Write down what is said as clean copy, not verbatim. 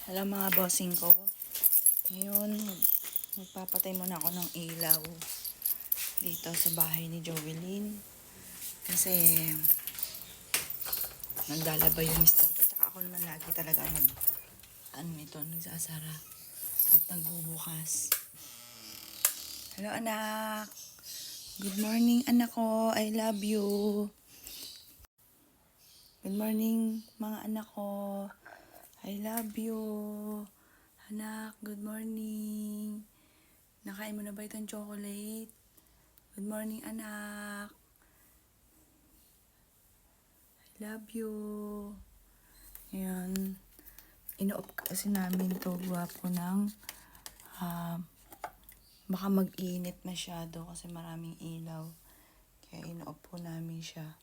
Hello mga bossing ko. Ngayon, magpapatay muna ako ng ilaw dito sa bahay ni Jovelyn. Kasi naglalaba yung mister ko. Tsaka ako naman lagi talaga nagsasara at nagbubukas. Hello anak. Good morning anak ko. I love you. Good morning mga anak ko. I love you. Anak, good morning. Nakain mo na ba itong chocolate? Good morning, anak. I love you. Ayan. Ino-off kasi namin to. Gwapo ng baka mag-init masyado kasi maraming ilaw. Kaya ino-off po namin siya.